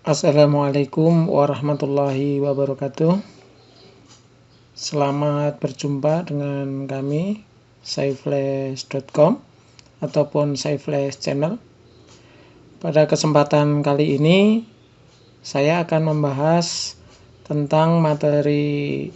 Assalamualaikum warahmatullahi wabarakatuh. Selamat berjumpa dengan kami, saiflash.com ataupun saiflash channel. Pada kesempatan kali ini, saya akan membahas tentang materi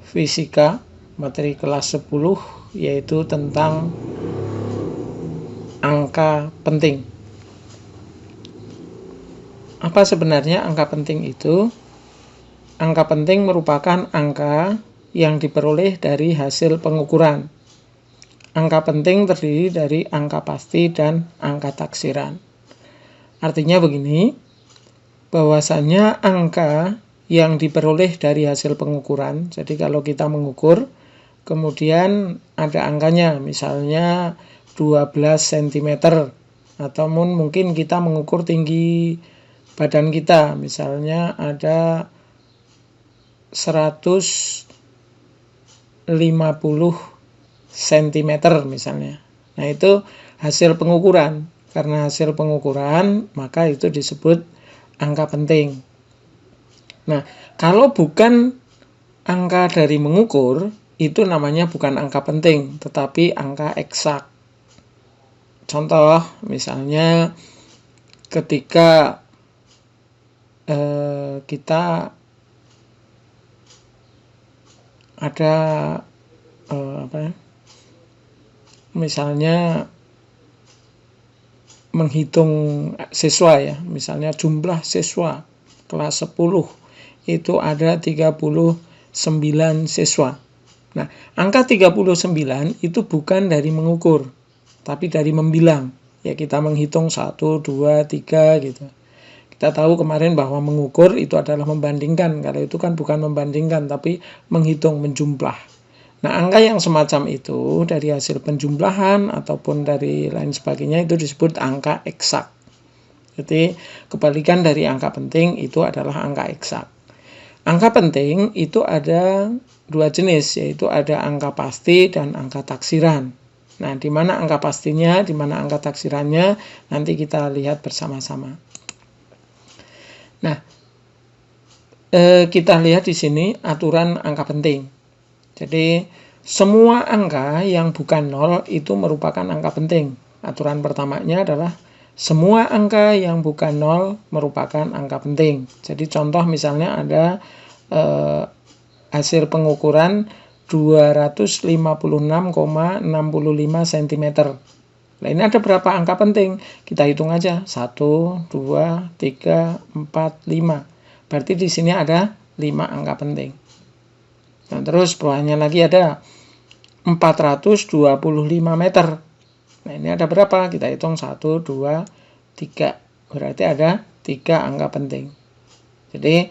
fisika, materi kelas 10, yaitu tentang angka penting. Apa sebenarnya angka penting itu? Angka penting merupakan angka yang diperoleh dari hasil pengukuran. Angka penting terdiri dari angka pasti dan angka taksiran. Artinya begini, bahwasannya angka yang diperoleh dari hasil pengukuran, jadi kalau kita mengukur, kemudian ada angkanya, misalnya 12 cm, atau mungkin kita mengukur tinggi badan kita, misalnya ada 150 cm misalnya. Nah, itu hasil pengukuran. Karena hasil pengukuran, maka itu disebut angka penting. Nah, kalau bukan angka dari mengukur, itu namanya bukan angka penting, tetapi angka eksak. Contoh, misalnya ketika kita ada misalnya menghitung siswa ya, misalnya jumlah siswa kelas 10 itu ada 39 siswa. Nah, angka 39 itu bukan dari mengukur, tapi dari membilang. Ya, kita menghitung 1, 2, 3 gitu. Kita tahu kemarin bahwa mengukur itu adalah membandingkan. Kalau itu kan bukan membandingkan, tapi menghitung, menjumlah. Nah, angka yang semacam itu dari hasil penjumlahan ataupun dari lain sebagainya itu disebut angka eksak. Jadi, kebalikan dari angka penting itu adalah angka eksak. Angka penting itu ada dua jenis, yaitu ada angka pasti dan angka taksiran. Nah, di mana angka pastinya, di mana angka taksirannya, nanti kita lihat bersama-sama. Nah, kita lihat di sini aturan angka penting. Jadi, semua angka yang bukan 0 itu merupakan angka penting. Aturan pertamanya adalah semua angka yang bukan 0 merupakan angka penting. Jadi, contoh misalnya ada hasil pengukuran 256,65 cm. Nah, ini ada berapa angka penting? Kita hitung aja. 1, 2, 3, 4, 5. Berarti di sini ada 5 angka penting. Nah, terus bawahnya lagi ada 425 meter. Nah, ini ada berapa? Kita hitung 1, 2, 3. Berarti ada 3 angka penting. Jadi,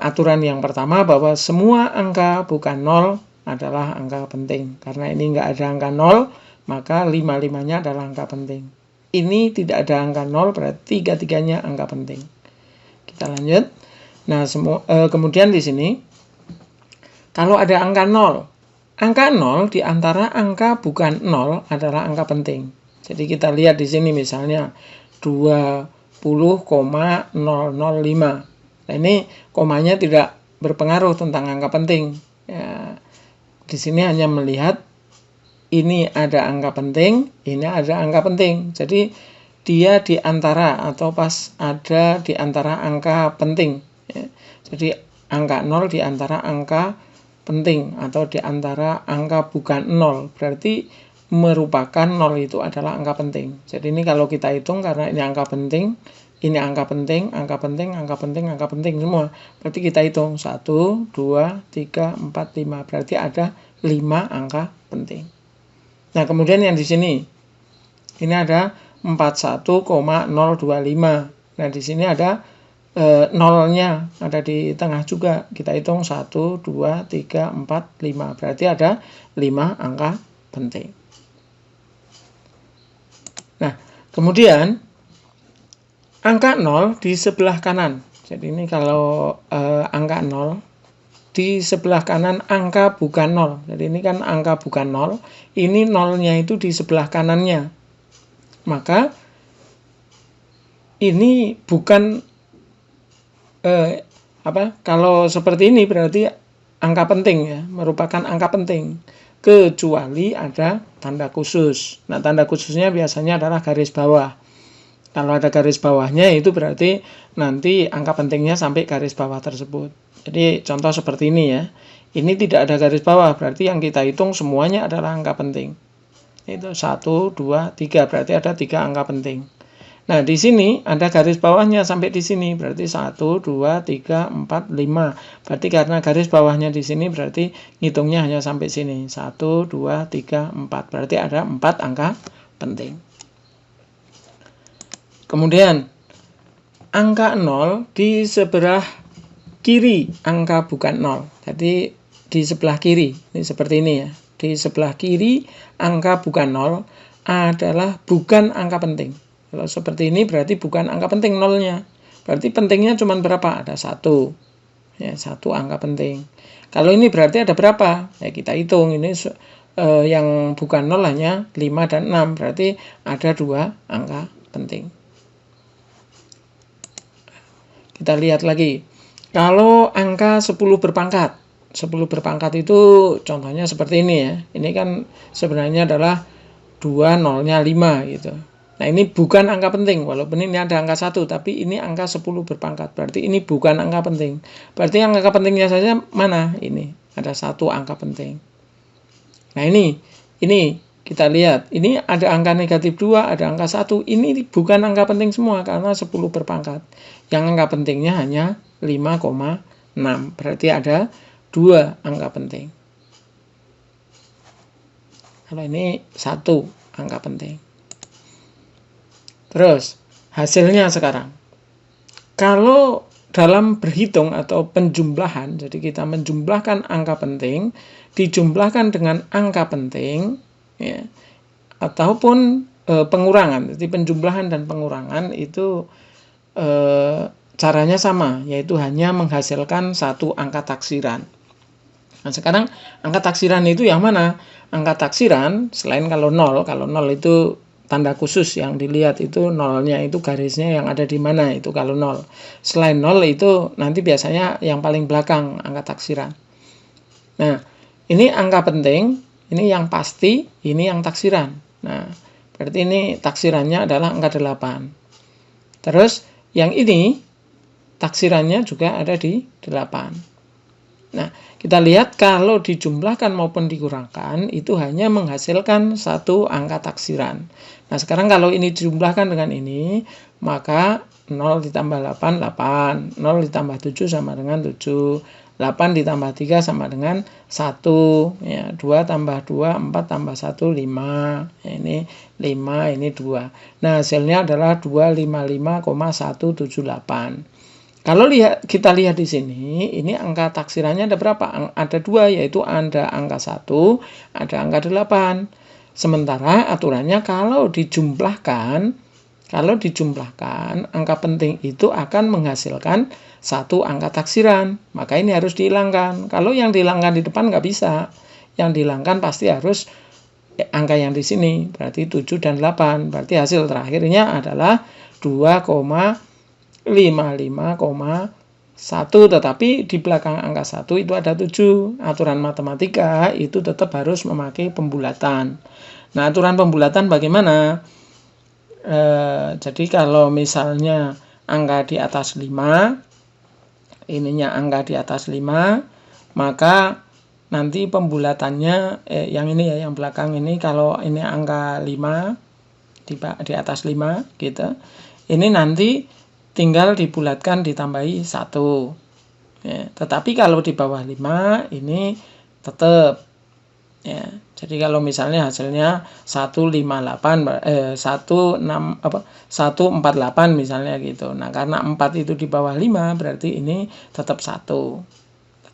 aturan yang pertama bahwa semua angka bukan 0 adalah angka penting. Karena ini nggak ada angka 0, maka 5-5-nya adalah angka penting. Ini tidak ada angka 0, berarti 3-3-nya angka penting. Kita lanjut. Nah, kemudian di sini, kalau ada angka 0, angka 0 di antara angka bukan 0 adalah angka penting. Jadi kita lihat di sini misalnya 20,005. Nah, ini komanya tidak berpengaruh tentang angka penting. Ya, di sini hanya melihat ini ada angka penting, ini ada angka penting. Jadi dia di antara atau pas ada di antara angka penting. Ya. Jadi angka 0 di antara angka penting atau di antara angka bukan 0. Berarti merupakan 0 itu adalah angka penting. Jadi ini kalau kita hitung karena ini angka penting, ini angka penting, angka penting, angka penting, angka penting semua. Berarti kita hitung 1, 2, 3, 4, 5. Berarti ada 5 angka penting. Nah, kemudian yang di sini, ini ada 41,025. Nah, di sini ada nolnya, ada di tengah juga. Kita hitung 1, 2, 3, 4, 5. Berarti ada 5 angka penting. Nah, kemudian angka 0 di sebelah kanan. Jadi ini kalau angka 0, di sebelah kanan angka bukan 0. Jadi ini kan angka bukan 0. Ini nolnya itu di sebelah kanannya. Maka ini bukan kalau seperti ini berarti angka penting ya, merupakan angka penting, kecuali ada tanda khusus. Nah, tanda khususnya biasanya adalah garis bawah. Kalau ada garis bawahnya itu berarti nanti angka pentingnya sampai garis bawah tersebut. Jadi contoh seperti ini ya. Ini tidak ada garis bawah, berarti yang kita hitung semuanya adalah angka penting. Itu 1, 2, 3, berarti ada 3 angka penting. Nah, di sini ada garis bawahnya sampai di sini, berarti 1, 2, 3, 4, 5. Berarti karena garis bawahnya di sini berarti ngitungnya hanya sampai sini. 1, 2, 3, 4. Berarti ada 4 angka penting. Kemudian angka 0 di sebelah kiri angka bukan 0. Jadi di sebelah kiri, ini seperti ini ya. Di sebelah kiri angka bukan 0 adalah bukan angka penting. Kalau seperti ini berarti bukan angka penting nolnya. Berarti pentingnya cuma berapa? Ada 1. Ya, 1 angka penting. Kalau ini berarti ada berapa? Ya, kita hitung. Ini yang bukan 0 hanya 5 dan 6. Berarti ada 2 angka penting. Kita lihat lagi. Kalau angka 10 berpangkat. 10 berpangkat itu contohnya seperti ini ya. Ini kan sebenarnya adalah 2 nolnya 5 gitu. Nah, ini bukan angka penting, walaupun ini ada angka 1, tapi ini angka 10 berpangkat. Berarti ini bukan angka penting. Berarti yang angka pentingnya saja mana? Ini, ada 1 angka penting. Nah, ini kita lihat. Ini ada angka negatif 2, ada angka 1. Ini bukan angka penting semua, karena 10 berpangkat. Yang angka pentingnya hanya 5,6. Berarti ada 2 angka penting. Kalau ini 1 angka penting. Terus, hasilnya sekarang. Kalau dalam berhitung atau penjumlahan, jadi kita menjumlahkan angka penting, dijumlahkan dengan angka penting, ya, ataupun pengurangan. Jadi penjumlahan dan pengurangan itu caranya sama, yaitu hanya menghasilkan 1 angka taksiran. Nah, sekarang angka taksiran itu yang mana? Angka taksiran, selain kalau 0 itu tanda khusus yang dilihat itu nolnya itu garisnya yang ada di mana itu kalau 0. Selain 0 itu nanti biasanya yang paling belakang angka taksiran. Nah, ini angka penting, ini yang pasti, ini yang taksiran. Nah, berarti ini taksirannya adalah angka 8. Terus yang ini taksirannya juga ada di 8. Nah, kita lihat kalau dijumlahkan maupun dikurangkan itu hanya menghasilkan 1 angka taksiran. Nah, sekarang kalau ini dijumlahkan dengan ini, maka 0 ditambah 8, 8. 0 ditambah 7 sama dengan 7. 8 ditambah 3 sama dengan 1. Ya, 2 tambah 2, 4 tambah 1, 5. Ya, ini 5, ini 2. Nah, hasilnya adalah 255,178. Kalau kita lihat di sini, ini angka taksirannya ada berapa? Ada 2, yaitu ada angka 1, ada angka 8. Sementara aturannya kalau dijumlahkan, angka penting itu akan menghasilkan 1 angka taksiran. Maka ini harus dihilangkan. Kalau yang dihilangkan di depan nggak bisa. Yang dihilangkan pasti harus angka yang di sini. Berarti 7 dan 8. Berarti hasil terakhirnya adalah 2,55,1, tetapi di belakang angka 1 itu ada 7. Aturan matematika itu tetap harus memakai pembulatan. Nah, aturan pembulatan bagaimana? Jadi kalau misalnya angka di atas 5, ininya angka di atas 5, maka nanti pembulatannya yang ini ya, yang belakang ini, kalau ini angka 5 di atas 5 gitu. Ini nanti tinggal dibulatkan ditambahi 1. Ya, tetapi kalau di bawah 5 ini tetap ya. Jadi kalau misalnya hasilnya 148 misalnya gitu. Nah, karena 4 itu di bawah 5 berarti ini tetap 1.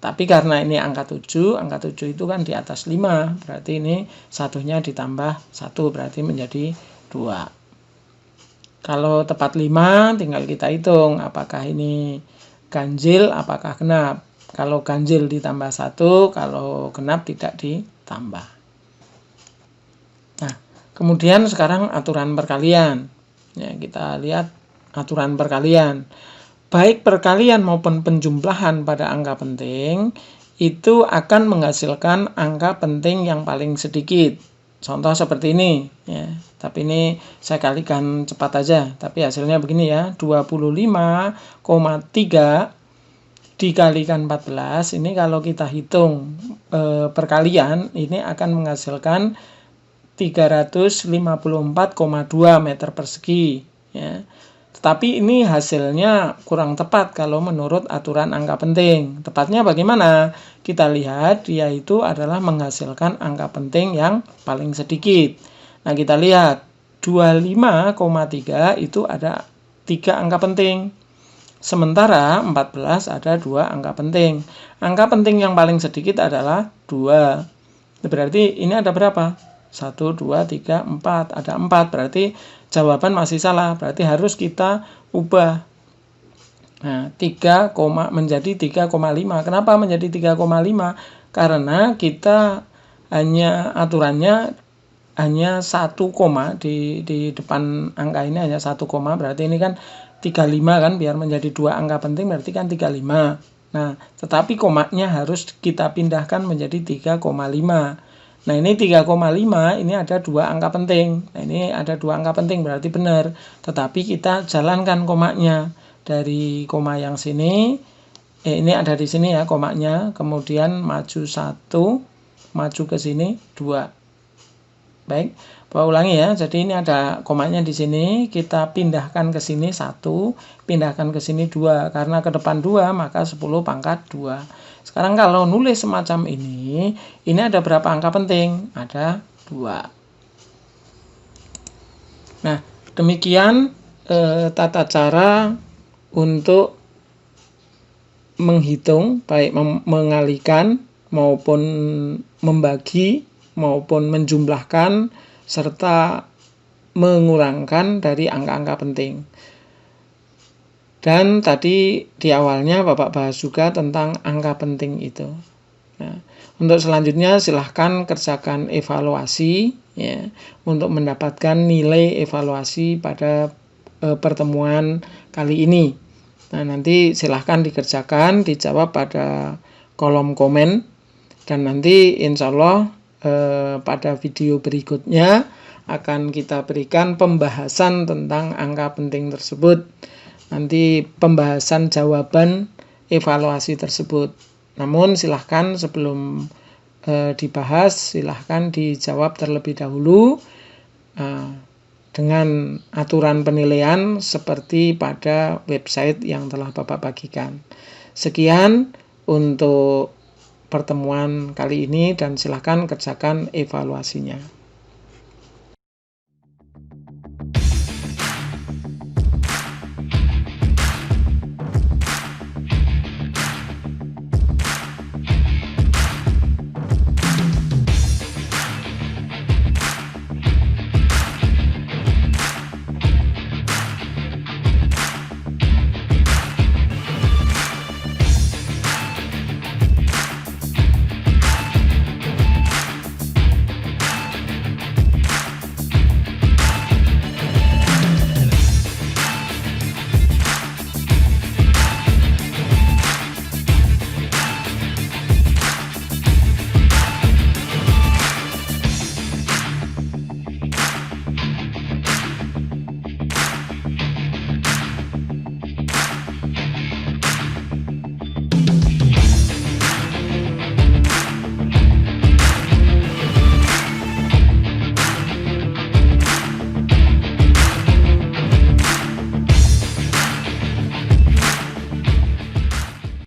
Tapi karena ini angka 7 itu kan di atas 5, berarti ini satunya ditambah 1 berarti menjadi 2. Kalau tepat 5 tinggal kita hitung apakah ini ganjil, apakah genap. Kalau ganjil ditambah 1, kalau genap tidak ditambah. Nah, kemudian sekarang aturan perkalian. Ya, kita lihat aturan perkalian. Baik perkalian maupun penjumlahan pada angka penting itu akan menghasilkan angka penting yang paling sedikit. Contoh seperti ini ya. Tapi ini saya kalikan cepat aja. Tapi hasilnya begini ya, 25,3 dikalikan 14. Ini kalau kita hitung perkalian, ini akan menghasilkan 354,2 meter persegi ya. Tetapi ini hasilnya kurang tepat kalau menurut aturan angka penting. Tepatnya bagaimana? Kita lihat dia itu adalah menghasilkan angka penting yang paling sedikit. Nah, kita lihat 25,3 itu ada 3 angka penting. Sementara 14 ada 2 angka penting. Angka penting yang paling sedikit adalah 2. Berarti ini ada berapa? 1, 2, 3, 4. Ada 4, berarti jawaban masih salah. Berarti harus kita ubah. Nah, 3, menjadi 3,5. Kenapa menjadi 3,5? Karena kita aturannya hanya 1 koma di depan angka ini hanya 1 koma, berarti ini kan 35 kan, biar menjadi 2 angka penting berarti kan 35. Nah, tetapi komanya harus kita pindahkan menjadi 3,5. Nah, ini 3,5 ini ada 2 angka penting. Nah, ini ada 2 angka penting berarti benar. Tetapi kita jalankan komanya dari koma yang sini. Ini ada di sini ya komanya. Kemudian maju 1, maju ke sini 2. Baik, Bapak ulangi ya. Jadi ini ada komanya di sini, kita pindahkan ke sini 1, pindahkan ke sini 2. Karena ke depan 2, maka 10 pangkat 2. Sekarang kalau nulis semacam ini ada berapa angka penting? Ada 2. Nah, demikian tata cara untuk menghitung, baik mengalikan maupun membagi maupun menjumlahkan serta mengurangkan dari angka-angka penting. Dan tadi di awalnya Bapak bahas juga tentang angka penting itu. Nah, untuk selanjutnya silahkan kerjakan evaluasi ya, untuk mendapatkan nilai evaluasi pada pertemuan kali ini. Nah, nanti silahkan dikerjakan, dijawab pada kolom komen. Dan nanti insya Allah pada video berikutnya akan kita berikan pembahasan tentang angka penting tersebut. Nanti pembahasan jawaban evaluasi tersebut. Namun silahkan sebelum dibahas, silahkan dijawab terlebih dahulu dengan aturan penilaian seperti pada website yang telah Bapak bagikan. Sekian untuk pertemuan kali ini dan silahkan kerjakan evaluasinya.